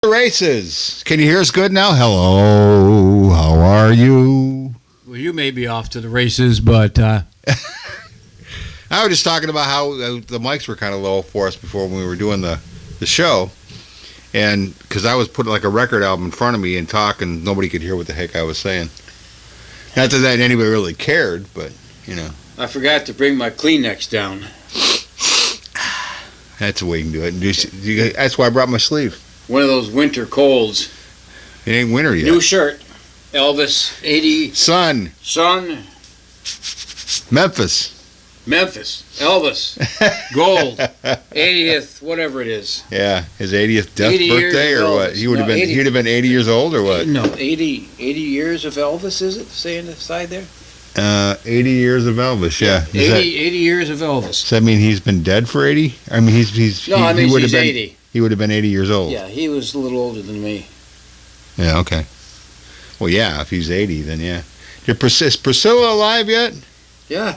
Races. Can you hear us good now? Hello. How are you? Well, you may be off to the races, but I was just talking about how the mics were kind of low for us before when we were doing the show. And because I was putting like a record album in front of me and talking, nobody could hear what the heck I was saying. Not that anybody really cared, but, you know. I forgot to bring my Kleenex down. That's the way you can do it. That's why I brought my sleeve. One of those winter colds. It ain't winter yet. New shirt. Elvis, 80. Sun. Memphis. Elvis. Gold. 80th, whatever it is. Yeah, his 80th death birthday or what? He'd have been 80 years old or what? No, 80 years of Elvis, is it? Say on the side there? 80 years of Elvis, yeah. 80 years of Elvis. Does that mean he's been dead for 80? I mean, he's 80. He would have been 80 years old. Yeah, he was a little older than me. Yeah, okay. Well, yeah, if he's 80, then yeah. Is Priscilla alive yet? Yeah.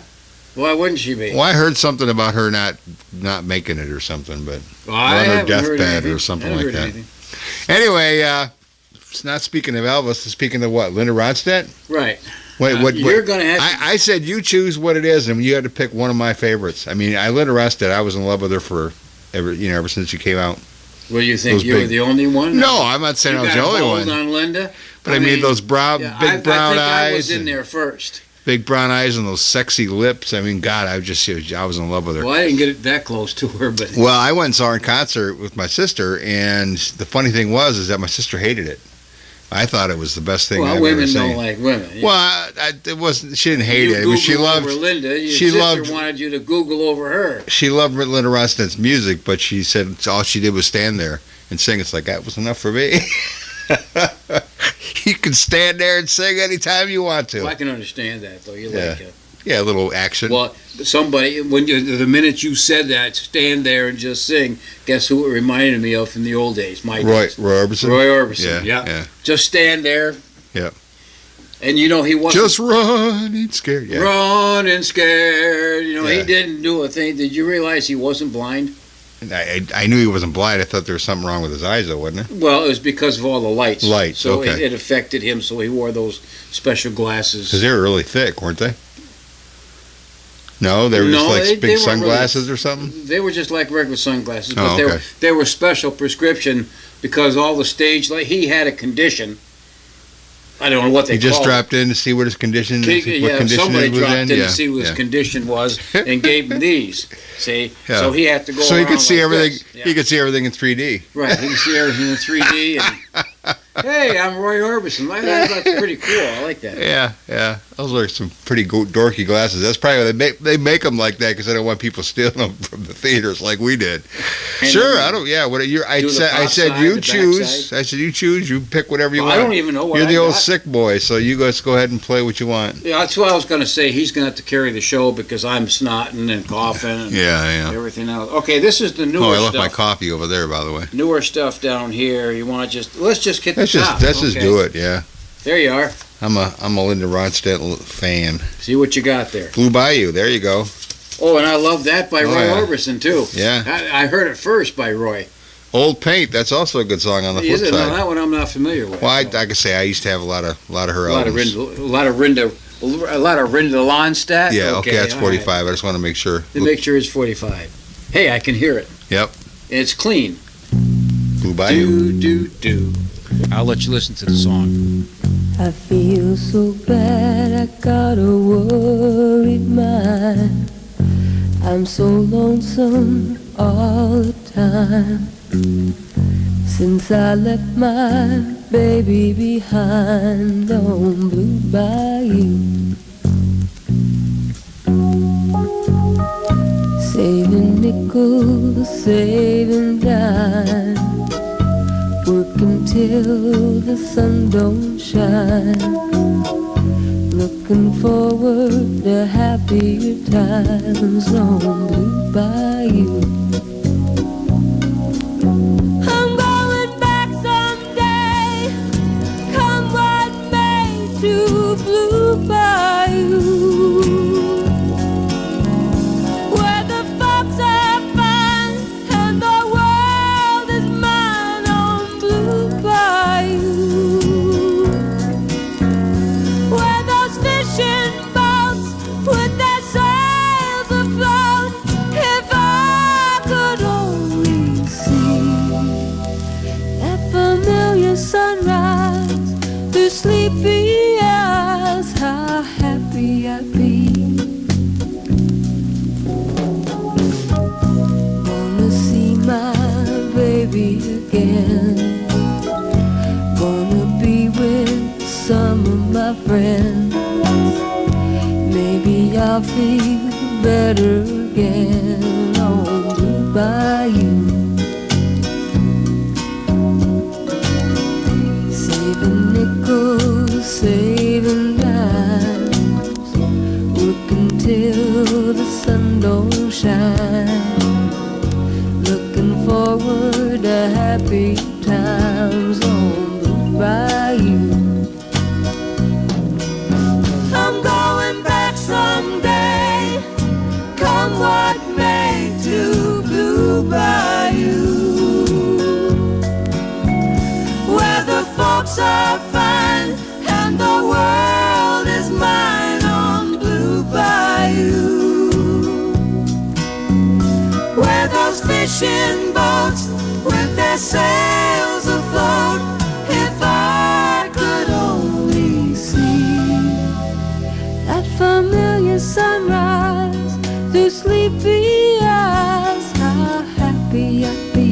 Why wouldn't she be? Well, I heard something about her not making it or something, but on her deathbed or something like that. Anything. Anyway, it's not speaking of Elvis, it's speaking of what? Linda Ronstadt? Right. What? You're going to have I said you choose what it is, and you had to pick one of my favorites. I mean, Linda Ronstadt, I was in love with her ever since she came out. Well, you think you were the only one? No, I'm not saying I was the only one. On Linda? But I mean those big brown eyes. I was in there first. Big brown eyes and those sexy lips. I mean, God, I was in love with her. Well, I didn't get that close to her, but well, I went and saw her in concert with my sister, and the funny thing is that my sister hated it. I thought it was the best thing I've ever seen. Women don't like women. Yeah. Well, it wasn't. She didn't hate it. She loved Linda. Your sister wanted you to Google over her. She loved Linda Ronstadt's music, but she said all she did was stand there and sing. It's like that was enough for me. You can stand there and sing anytime you want to. Well, I can understand that, though. You like it. Yeah, a little action. Well, the minute you said that, stand there and just sing, guess who it reminded me of from the old days? Roy Orbison. Roy Orbison, yeah. Just stand there. Yeah. And he wasn't. Just running scared. Yeah. Running scared. He didn't do a thing. Did you realize he wasn't blind? I knew he wasn't blind. I thought there was something wrong with his eyes, though, wasn't it? Well, it was because of all the lights. So okay. it affected him, so he wore those special glasses. Because they were really thick, weren't they? No, they were just like big sunglasses or something? They were just like regular sunglasses, but they were special prescription because all the stage, he had a condition. I don't know what they called it. He just dropped in to see what his condition was in? Somebody dropped in to see what his condition was and gave him these. See? Yeah. So he had to go so he could see everything. Yeah. He could see everything in 3D. Right, he could see everything in 3D. And, hey, I'm Roy Orbison. That's pretty cool. I like that. Yeah. Those are some pretty dorky glasses. That's probably why they make them like that because they don't want people stealing them from the theaters like we did. Sure, I don't. Yeah, I said you choose. I said you choose. You pick whatever you want. I don't even know what You're the old sick boy, so you guys go ahead and play what you want. Yeah, that's what I was going to say. He's going to have to carry the show because I'm snotting and coughing and everything else. Okay, this is the newer stuff. I left my coffee over there, by the way. Newer stuff down here. You want to let's just get the top. Let's just do it, yeah. There you are. I'm a Linda Ronstadt fan. See what you got there. Blue Bayou, there you go. Oh, and I love that by Roy Orbison, too. Yeah. I heard it first by Roy. Old Paint, that's also a good song on the flip side. No, that one I'm not familiar with. Well, I can say I used to have a lot of her albums. A lot of Rinda Ronstadt? Yeah, okay, that's 45. Right. I just want to make sure. Make sure it's 45. Hey, I can hear it. Yep. And it's clean. Blue Bayou. Do. I'll let you listen to the song. I feel so bad, I got a worried mind. I'm so lonesome all the time. Since I left my baby behind on Blue Bayou. Saving nickels, saving dimes, working till the sun don't shine, looking forward to happier times on Blue Bayou. I'm going back someday, come what may, to Blue Bayou. Blue through sleepy hours, how happy I'd be. Wanna see my baby again. Wanna be with some of my friends. Maybe I'll feel better again on the bayou. Saving nickels, saving dimes, working till the sun don't shine. Looking forward to happy times on the bayou. I'm going back someday, come what may, to Blue Bayou, where the folks are fine and the world is mine on Blue Bayou, where those fishing boats with their sails afloat, if I could only see that familiar sunrise through sleepy eyes, how happy I'd be.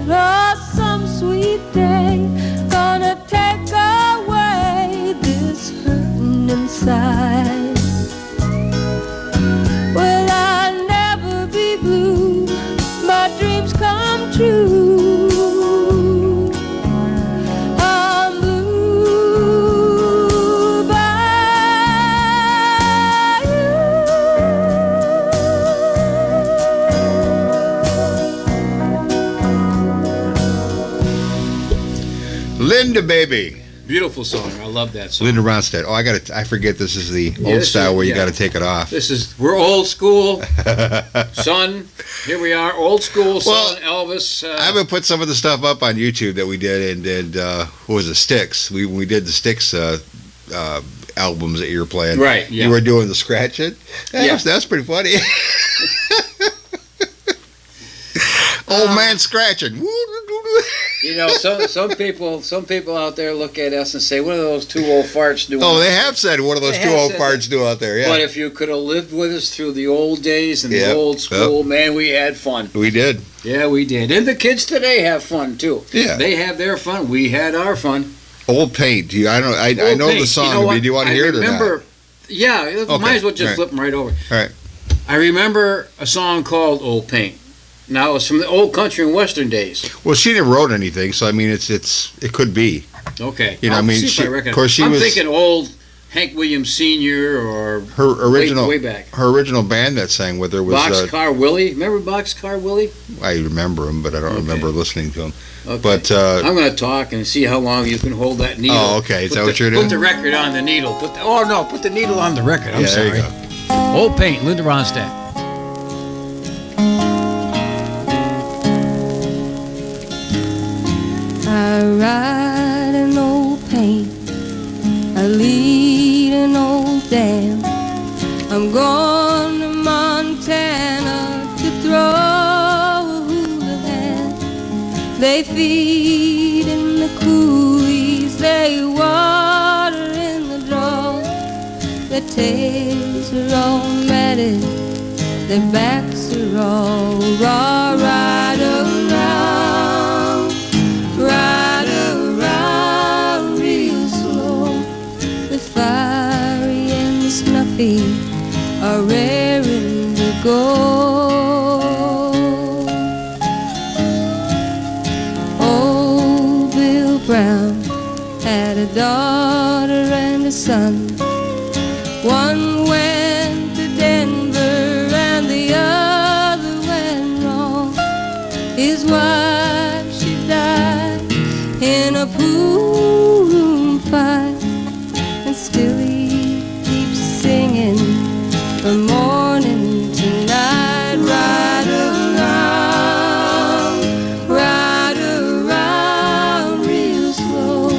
Oh, some sweet day gonna take away this hurting inside. Will I never be blue? My dreams come true. I'm blue by you. Linda, baby. Beautiful song. I love that song. Linda Ronstadt. Oh, I forget this is the old style where you got to take it off. We're old school. Son, here we are, old school son, Elvis. I would put some of the stuff up on YouTube that we did, and what was it, Styx? We did the Styx albums that you were playing. Right, yeah. You were doing the scratching. That's pretty funny. Old man scratching. You know, some people out there look at us and say, "What are those two old farts doing?" Oh, they have said, "What are those two old farts do out there?" Yeah. But if you could have lived with us through the old days and the old school, man, we had fun. We did. Yeah, we did. And the kids today have fun too. Yeah. They have their fun. We had our fun. Old Paint. I know the song. You know, do you want to hear it or not? Yeah, Okay. might as well just flip them right over. All right. I remember a song called "Old Paint." Now it's from the old country and western days. Well, she never wrote anything, so I mean, it could be. Okay. You know, I'm thinking old Hank Williams Sr. or her original way back. Her original band that sang with her was Boxcar Willie. Remember Boxcar Willie? I remember him, but I don't remember listening to him. Okay. But I'm going to talk and see how long you can hold that needle. Oh, okay. Is that what you're doing? Put the record on the needle. Put the needle on the record. I'm sorry. There you go. Old Paint, Linda Ronstadt. I ride an old paint, I lead an old dam. I'm going to Montana to throw a hula hand. They feed in the coulees, they water in the draw. Their tails are all matted, their backs are all raw. Ride around real slow. The fiery and the snuffy are raring to go. Old Bill Brown had a daughter and a son. One went to Denver and the other went wrong. His wife, she died in a pool room fight, and still he keeps singing from morning to night. Ride around real slow.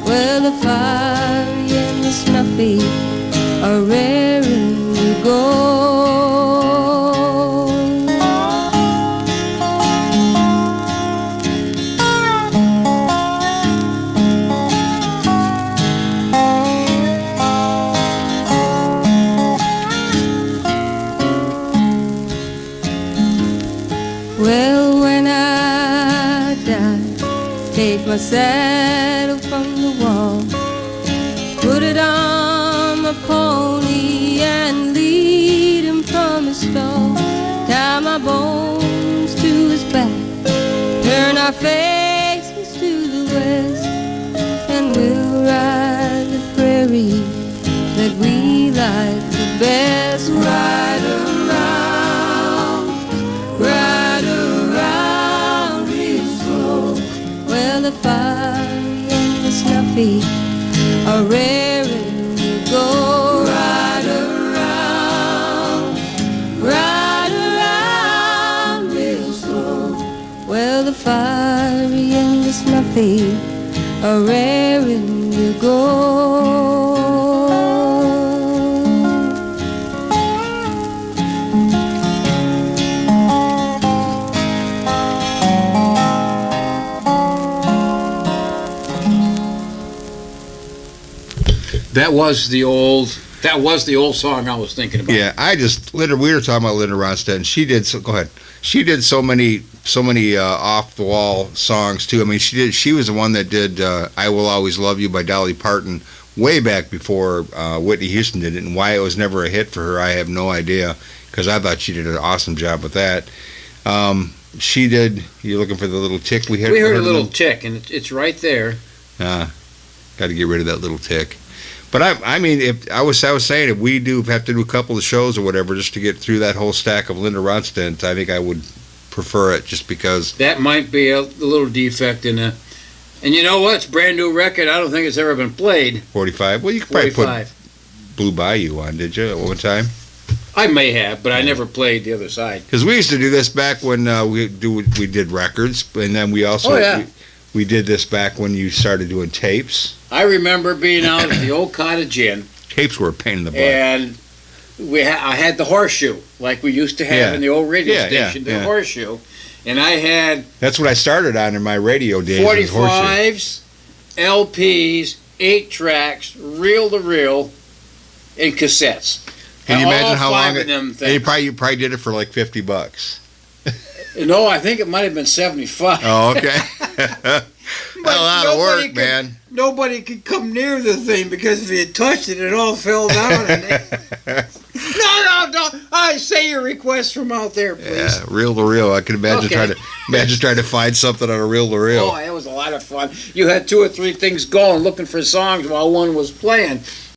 Well, the fiery and the snuffy are raring to go. Well, when I die, take my saddle from the wall, put it on my pony and lead him from his stall. Tie my bones to his back, turn our faces to the west, and we'll ride the prairie that we like the best. Ride around real slow. Well, the fiery and the snuffy are raring to go. Ride around real slow. Well, the fiery and the snuffy are raring to go. That was the old song I was thinking about. Yeah, we were talking about Linda Ronstadt, and she did so many off the wall songs too. I mean, she was the one that did "I Will Always Love You" by Dolly Parton way back before Whitney Houston did it. And why it was never a hit for her, I have no idea, because I thought she did an awesome job with that. She did. You're looking for the little tick we heard. We heard a little tick, and it's right there. Got to get rid of that little tick. But I mean, if I was saying, if we have to do a couple of shows or whatever just to get through that whole stack of Linda Ronstadt, I think I would prefer it, just because that might be a little defect in the. And you know what? It's a brand new record. I don't think it's ever been played. 45. Well, you could probably put Blue Bayou on, did you, at one time? I may have, but I never played the other side. Because we used to do this back when we did records, and then we also we did this back when you started doing tapes. I remember being out at the old Cottage Inn. Tapes were a pain in the butt. And I had the horseshoe, like we used to have in the old radio station, the horseshoe. And I had... That's what I started on in my radio days. 45s, LPs, 8 tracks, reel-to-reel, and cassettes. Can you imagine how long you probably did it for like $50? No, I think it might have been 75. Oh, okay. A lot of work, man. Nobody could come near the thing, because if you had touched it, it all fell down. No. I say your request from out there, please. Yeah, reel to reel. I can imagine trying to find something on a reel to reel. Oh, it was a lot of fun. You had 2 or 3 things going, looking for songs while one was playing.